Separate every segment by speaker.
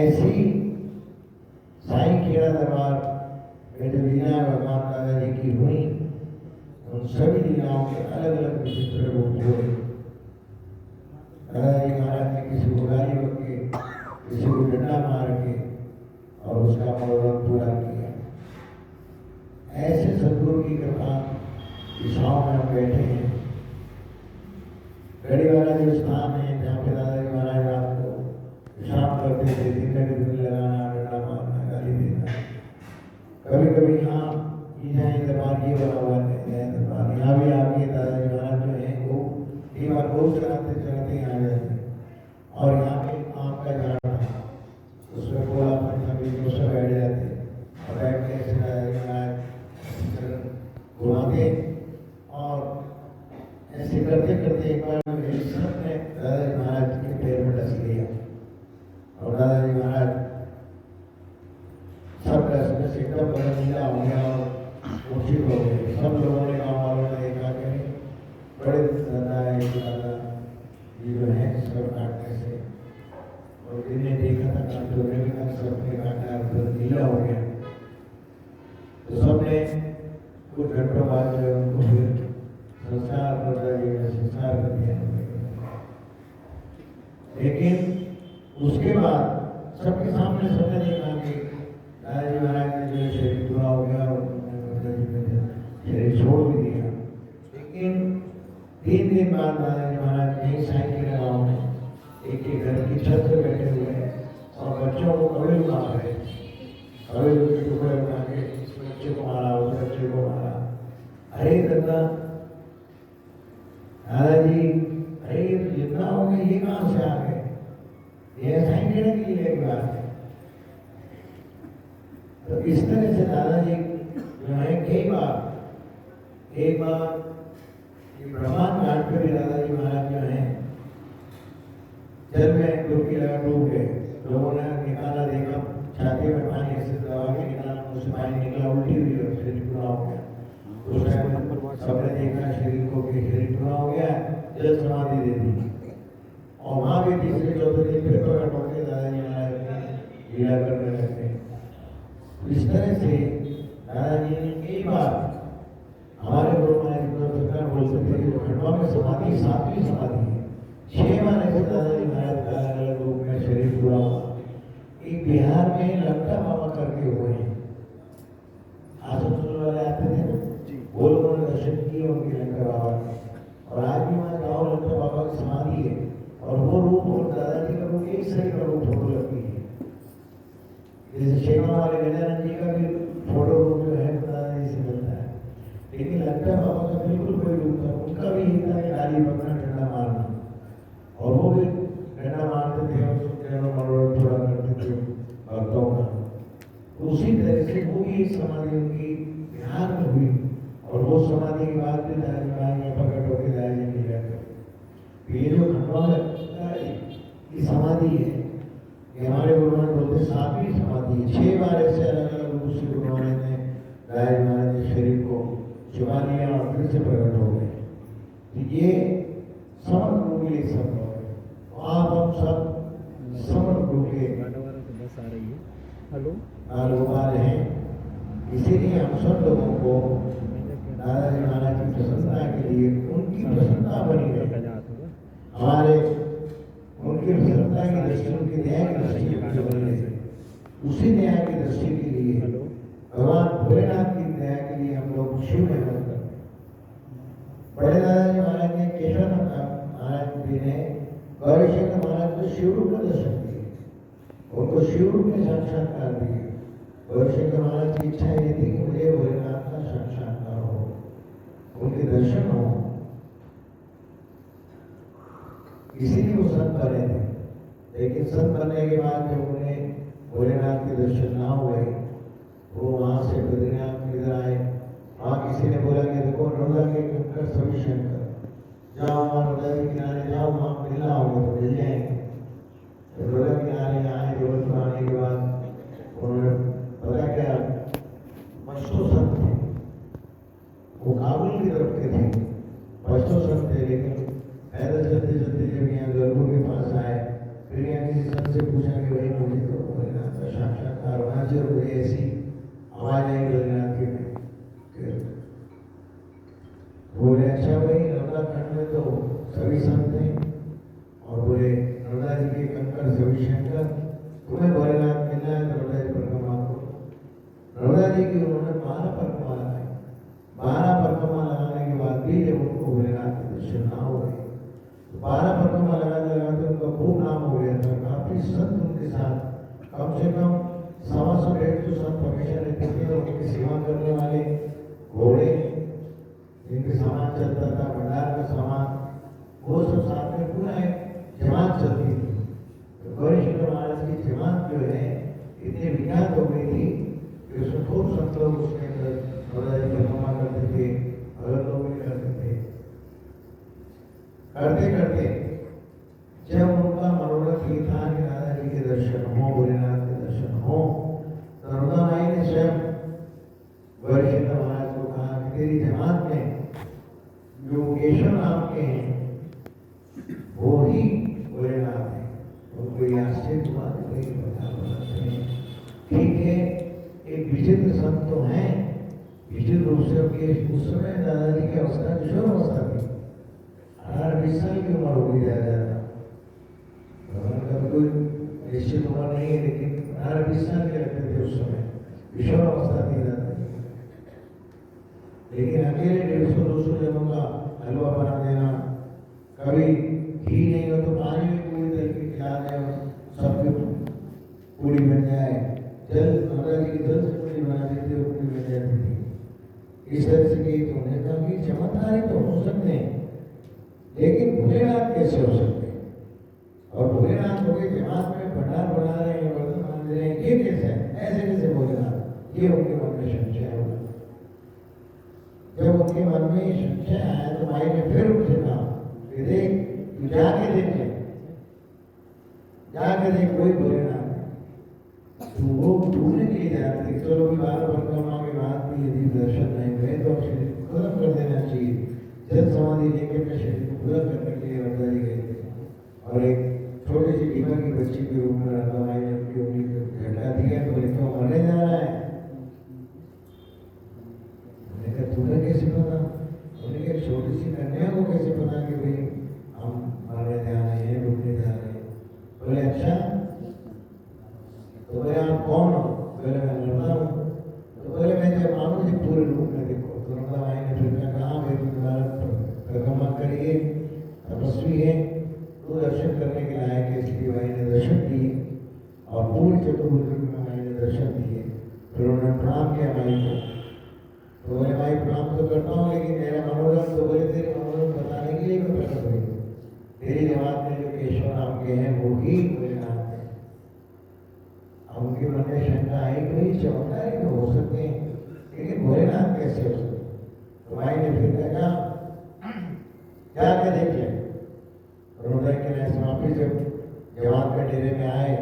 Speaker 1: ऐसी साईं खेड़ा दरबार में जो लीला भगवान दादाजी की हुई, उन सभी लीलाओं के अलग अलग विचित्र रूप हुए। दादाजी महाराज ने किसी को गाली बक के, किसी को डंडा मार के और उसका मनोरथ पूरा किया। ऐसे सदगुरु की कृपा दिशाओं में हम बैठे हैं। गड़ी वाला जो स्थान है जहाँ पे दादाजी महाराज रात को विश्राम करते थे, दिन में दिन लगाना, डंडा मारना, गाली देना। कभी कभी यहाँ जय दरबार ये बना हुआ है, जय दरबार यहाँ भी आके दादाजी महाराज जो है वो एक बार बहुत चलाते चलाते आ जाते और यहाँ पे आम का झाड़ था, उसमें बोला पंजाबी जो सब बैठ जाते और बैठ के ऐसे दादाजी महाराज घुमाते और ऐसे करते करते एक बार सबने दादाजी महाराज के पैर में डस लिया और दादाजी महाराज सब डस में से एकदम बदला हो गया और मूर्छित हो गए। सब लोगों ने, गाँव वालों ने देखा कि बड़े दादा है दादा ये जो है सब काटने से, और जिन्हें देखा था काटते हुए भी कहा सबने काटा तो नीला हो गया। तो सबने कुछ घंटों बाद जो उनको फिर संस्कार कर दिया। लेकिन उसके बाद सबके सामने सबने देखा कि दादाजी महाराज ने जो शरीर पूरा हो गया और शरीर छोड़ भी दिया। लेकिन 3 दिन बाद दादाजी महाराज यही साईं के गाँव में एक के घर की छत पर बैठे हुए हैं और बच्चों को कभी मार रहे, कभी के टुकड़े बना के बच्चे को मारा, उस बच्चे को मारा। अरे दादा दादाजी, अरे ये तो जितना हो गया, ये कहाँ से आ गए? ये साईं खेड़ा की लीला की बात है। तो इस तरह से दादाजी जो है एक बार ब्रह्मांड घाट पे भी दादाजी महाराज जो है जल में डुबकी लगा डूब गए। लोगों ने निकाला, देखा छाती में पानी ऐसे दबा के निकाला, उससे पानी निकला, उल्टी हुई और शरीर पूरा हो गया। उस टाइम सबने देखा शरीर को कि शरीर पूरा हो गया, जल समाधि दे दी। और वहाँ भी तीसरे चौथे दिन फिर प्रकट होकर दादाजी महाराज लीला करने लगे। इस तरह से दादाजी ने कई बार हमारे गुरु महाराज बोलते थे कि खंडवा में समाधि 7वीं समाधि है। 6 बार ऐसे दादाजी महाराज का अलग अलग रूप में शरीर पूरा हुआ। एक बिहार में लंका बाबा करके हुए हैं, आसनसोल वाले आते थे ना, वो लोगों ने दर्शन किए उनके लंका बाबा के। और आज भी वहाँ गाँव लंका बाबा की समाधि है और वो रूप और दादाजी का रूप एक सही का रूप फोटो लगती है। जैसे शेखा वाले गजानन जी का भी फोटो रूप जो है दादाजी से मिलता है, लेकिन लंका बाबा का बिल्कुल कोई रूप था। उनका भी ये था कि गाली बकना, डंडा मारना, और वो भी डंडा मारते थे और मनोरथ थोड़ा करते थे भक्तों का। उसी तरह से वो भी समाधि उनकी बिहार में हुई और वो समाधि के बाद भी दादाजी महाराज में प्रकट होकर दादाजी की जाकर ये जो खंडवा की समाधि है, ये हमारे गुरु महाराज बोलते 7वीं समाधि है। 6 बार ऐसे अलग अलग रूप से गुरु महाराज ने दादाजी महाराज के शरीर को छुपा लिया और फिर से प्रकट हो गए। तो ये समर्थ गुरु के लिए संभव है। आप हम सब समर्थ गुरु के आलोकार हैं। इसीलिए हम सब लोगों को दादाजी महाराज की प्रसन्नता के लिए, उनकी प्रसन्नता बनी रहे, हमारे उनकी प्रसन्नता की दृष्टि, उनकी न्याय की दृष्टि बनी रहे, उसी न्याय की दृष्टि के लिए भगवान भोलेनाथ की न्याय के लिए हम लोग शिव में करते हैं। बड़े दादाजी महाराज ने, केशव महाराज जी ने गौरीशंकर महाराज को शिव रूप में दर्शन दिए, उनको शिव रूप में साक्षात्कार दिए। गौरीशंकर महाराज की इच्छा ये थी कि मुझे भोलेनाथ का साक्षात्कार हो, उनके दर्शन हो, इसीलिए वो संत बने थे। लेकिन संत बनने के बाद जब उन्हें भोलेनाथ के दर्शन ना हुए, वो वहाँ से बद्रीनाथ इधर आए। वहाँ किसी ने बोला कि देखो नर्मदा के कंकर सभी शंकर, जाओ वहाँ नर्मदा के किनारे जाओ, वहाँ मिलना होगा तो मिल जाएंगे। तो नर्मदा के किनारे आए, जबलपुर आने के बाद उन्होंने पता क्या, पश्तो संत थे, वो काबुल की तरफ के थे, पश्तो संत थे। लेकिन पैदल चलते चलते जब यहाँ जबलपुर के पास आए, फिर यहाँ किसी संत से पूछा कि भाई मुझे तो 5 रुपये ऐसी आवाज आई बद्रीनाथ के में। बोले अच्छा भाई नर्मदा खंड में तो सभी संत हैं और बोले नर्मदा जी के कंकर सभी शंकर, तुम्हें भोलेनाथ मिलना है तो नर्मदा जी परिक्रमा करो। नर्मदा जी की उन्होंने 12 परिक्रमा लगाई। 12 परिक्रमा लगाने के बाद भी जब उनको भोलेनाथ के दर्शन ना हो गए, 12 परिक्रमा लगाते लगाते उनका खूब नाम हो गया था। काफी संत उनके साथ, कम से कम 100-150 संत हमेशा रहते थे और उनकी सेवा करने वाले घोड़े जिनके सामान चलता था, भंडार का सामान, वो सब साथ में पूरा एक जमात चलती थी। तो गौरीशंकर महाराज की जमात जो है इतनी विख्यात हो गई थी कि उसमें खूब संत लोग उसके अंदर परिक्रमा करते थे, भगत लोग भी करते थे। करते करते जब उनका मनोरथ ये था कि दादा जी के दर्शन हो, भोलेनाथ के दर्शन हो, तो नर्मदा माई ने स्वयं गौरीशंकर महाराज को कहा कि तेरी जमात में जो केशव नाम के हैं वो ही भोलेनाथ है। उनको ये आश्चर्य हुआ ठीक है, एक विचित्र संत तो हैं, विचित्र रूप से उस समय दादाजी की अवस्था किशोर अवस्था थी, 18-20 साल की उम्र हो गई ज्यादा। भगवान का कोई निश्चित उम्र नहीं है, लेकिन 18-20 साल के लगते थे उस समय, किशोर अवस्था थी दादाजी। लेकिन अकेले 150-200 जनों का हलवा बना देना, कभी घी नहीं हो तो पानी में पूरी तरीके खिला दें और सबकी पूरी बन जाए। जल नर्मदा जी की जल से पूरी बना देते और पूरी बन जाती थी। इस तरह से की तो उन्होंने कहा कि चमत्कारी तो हो सकते हैं, लेकिन भोलेनाथ कैसे हो सकते हैं? और भोलेनाथ हो गए जमात में भंडार बना रहे हैं, बर्तन बना रहे हैं, ये कैसे है? ऐसे कैसे भोलेनाथ? ये उनके मन में संशय हुआ। जब उनके मन में संशय आया तो माई ने फिर उनसे कहा कि देख, तू जाके देख ले, जाके देख कोई भोलेनाथ है। तो वो ढूंढने के लिए जाते थे। चलो भी 12 परिक्रमा के बाद भी यदि दर्शन नहीं हुए तो शरीर को खत्म कर देना चाहिए। जल समाधि लेके अपने शरीर को पूरा करने के लिए नर्मदा जी गए थे और एक छोटी सी टीका की बच्ची के रूप में नर्मदा माई ने उनकी उंगली को झटका दिया। बोले तो मरने जा रहा है। तुम्हें कैसे पता? उन्हें एक छोटी सी कन्या को कैसे पता कि भाई हम मरने जा रहे हैं, डूबने जा रहे हैं? बोले अच्छा, तो बोले आप कौन हो? बोले मैं नर्मदा हूँ। तो बोले मैं जब मानू जी पूरे रूप में देखो। तो नर्मदा माई ने फिर कहा भाई तुम्हारा परिक्रमा करिए, तपस्वी है, तो दर्शन करने के लायक है। इसलिए माई ने दर्शन दिए और पूरी चतुर्भुज में माई ने दर्शन दिए। फिर उन्होंने प्रणाम किया माई को। तो बोले भाई प्रणाम तो करता हूँ, लेकिन मेरा मनोरथ, तो बोले तेरे मनोरथ बताने के लिए मैं प्रकट हुई। तेरी जमात में जो केशव नाम के हैं वो ही भोलेनाथ है। अब उनके मन में शंका आई कोई चमत्कारी तो हो सकते हैं, लेकिन भोलेनाथ कैसे हो सकते? तो भाई ने फिर कहा जाके देख ले। रोडा के समापी जब जमात के डेरे में आए,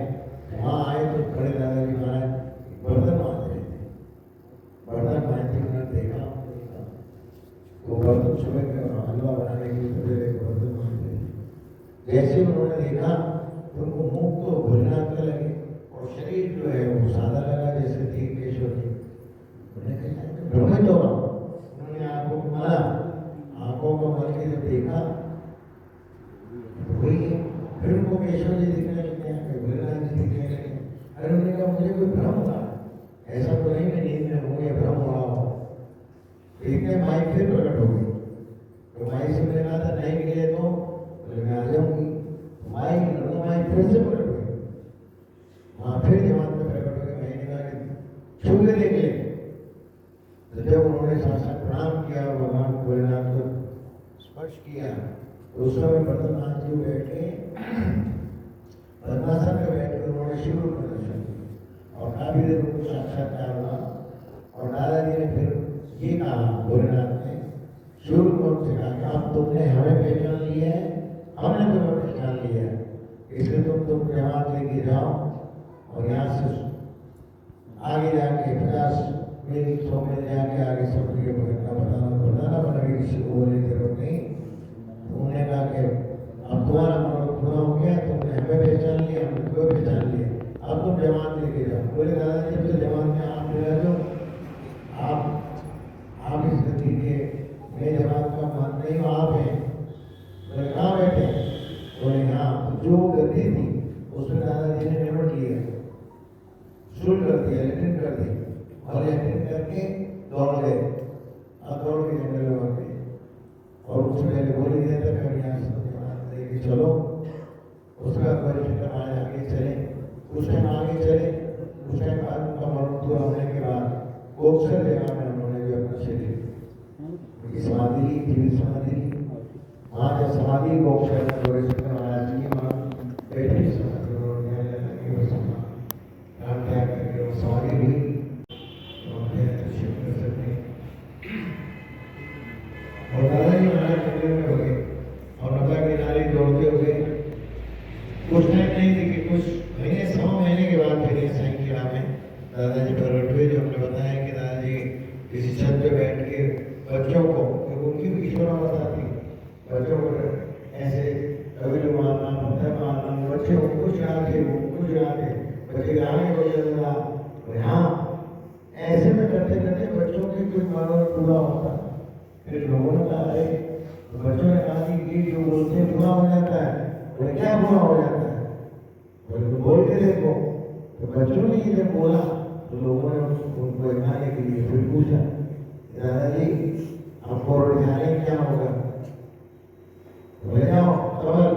Speaker 1: वहाँ आए तो बड़े दादाजी महाराज बर्तन बांध रहे थे। बर्तन बांधते उन्होंने देखा वो बर्तन सुबह के हलवा बनाने के लिए सवेरे बर्तन बांध रहे थे। जैसे उन्होंने देखा तो उनको मुंह तो भोलेनाथ का लगे और शरीर जो है वो सादा लगा जैसे थी केशव जी। भ्रमित होगा, उन्होंने आंखों को मारा, आंखों को मल के जब देखा वही है। फिर उनको केशव जी दिखने लगे, भोलेनाथ जी दिखने लगे। अरे उन्होंने कहा मुझे कोई भ्रम हो रहा है, ऐसा तो नहीं मैं नींद में हूँ या भ्रम हो रहा हो। देखने माई फिर प्रकट हो गई। तो माई से मैंने कहा था नहीं मिले तो बोले मैं आ जाऊंगी। माई माई फिर से प्रकट हो गई, वहाँ फिर जमात में प्रकट हो गई। माई ने कहा कि छू के देख ले। तो जब उन्होंने साक्षात प्रणाम किया और भगवान भोलेनाथ को स्पर्श किया तो उस समय बर्तननाथ जी बैठे पद्मासन में बैठकर उन्होंने शिव रूप में दर्शन किया और काफी देर उनको साक्षात्कार हुआ। और दादाजी ने फिर ये कहा, भोलेनाथ ने शिव रूप में उनसे कहा कि अब तुमने हमें पहचान लिया है, हमने तुम्हें पहचान लिया है, इसलिए तुम जमात लेके जाओ और यहाँ से आगे जाके 50 मिल 100 मिल जाके आगे सब बताना पड़ेगा, किसी को बोलने की जरूरत नहीं। उन्होंने कहा कि अब तुम्हारा मनोरथ पूरा हो गया, तुमने हमें पहचान लिया, हमने तुम्हें पहचान लिया, अब तुम जमात लेके जाओ। बोले दादाजी अब तो जमात में आप रह दो, आप इस गति के, मैं जमात का मान नहीं हूँ, आप हैं। बोले कहाँ बैठे? बोले यहाँ। जो गद्दी थी उसमें दादाजी ने निपट लिया, शुरू कर दिया, लेटिन कर दी, और लेटिन करके दौड़ गए। अब दौड़ के जंगल में गए और उसमें पहले बोल दिया था कभी यहाँ से लेके चलो। उसके बाद वरिष्ठ आगे चले, उस टाइम आगे चले। उस टाइम बाद उनका मरण पूरा होने के बाद गोपसर जगह में उन्होंने जो अपना शरीर समाधि ली, जीवित समाधि ली। वहाँ जब समाधि गोपसर में वरिष्ठ महाराज जी वहाँ बैठे समाधि राम त्याग करके वो समाधि हुई। और दादाजी महाराज जंगल में हो गए और नदी किनारे दौड़ते हुए कुछ टाइम नहीं थी कि कुछ महीने 100 महीने के बाद फिर साईं की राह में दादाजी प्रकट हुए। जो हमने बताया कि दादाजी किसी छत पे बैठ के बच्चों को, उनकी भी ईश्वरावस्था थी, बच्चों को ऐसे कभी लोग मारना, पत्थर मारना, बच्चे कुछ आते बच्चे आगे हो जाता। और यहाँ ऐसे में करते करते बच्चों के कुछ मानव पूरा होता। फिर लोगों ने कहा है, बच्चों ने कहा कि ये जो बोलते हैं बुरा हो जाता है। बोले क्या बुरा हो जाता है? बोले तो बोल के देखो। तो बच्चों ने ये जब बोला तो लोगों ने उनको इनाने के लिए फिर पूछा, दादाजी आपको जाने क्या होगा? बोले जाओ कमल,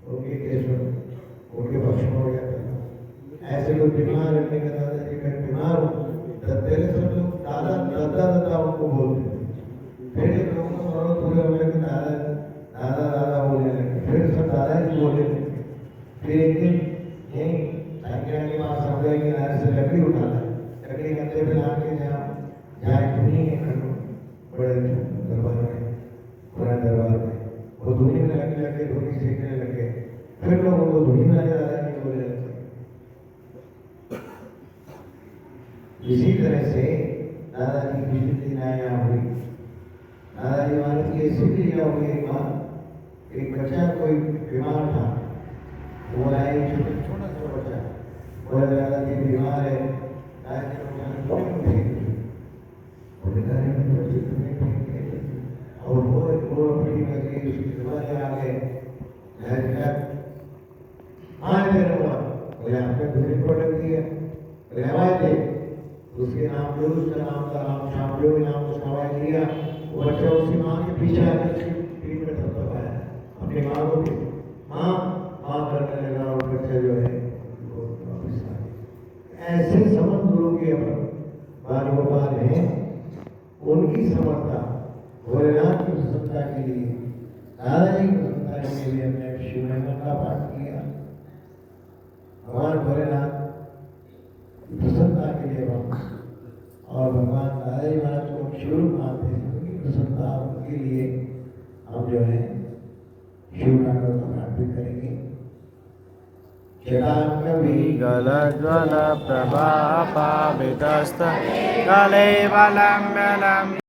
Speaker 1: उनके केस में उनके पक्ष में हो जाता है। ऐसे लोग बीमार रहने का, दादाजी मैं बीमार हूँ, पहले सब लोग दादा उनको बोलते थे। फिर लोगों को मरो पूरे होने के दादा बोलने लगे, फिर सब दादाजी बोलने लगे। फिर एक दिन यहीं साइकिल के पास समुद्र के किनारे से लकड़ी उठाना, लकड़ी कंधे पे लाके जहाँ धुनी है बड़े दरबार में, पुराने दरबार में, वो धुनी में लगे धुनी सीखने लगे। फिर लोग उनको धुनी में दादाजी बोलने लगे। इसी तरह से दादाजी की जिंदगी नया हुई। दादाजी महाराज की ऐसी क्रिया हुई। एक बार एक बच्चा कोई बीमार था, वो आए छोटा सा बच्चा, बोले दादाजी बीमार है। दादाजी और वो अपनी मर्जी उसकी दरवाजे आ गए। बोले आपने धुनी पड़ दी है, थे उसके नाम जो उसका नाम था राम शाम्यो नाम उसका आवाज लिया। वो बच्चा उसकी माँ के पीछे आकर पीठ में थपथपाया अपनी माँ को भी, माँ करने लगा। और बच्चा जो है वो वापस आ गया। ऐसे समर्थ गुरु के बाल गोपाल हैं, उनकी समर्था भोलेनाथ की प्रसन्नता के लिए, दादाजी की प्रसन्नता के लिए हमने शिव महिमा का पाठ किया। भगवान भोलेनाथ प्रसन्नता के लिए और भगवान दादाजी महाराज को शिव मानते हैं, उनकी प्रसन्नता के लिए हम जो है शिव नाम का पाठ भी करेंगे।
Speaker 2: गल ज्वल प्रभा पावितस्त कलेवलम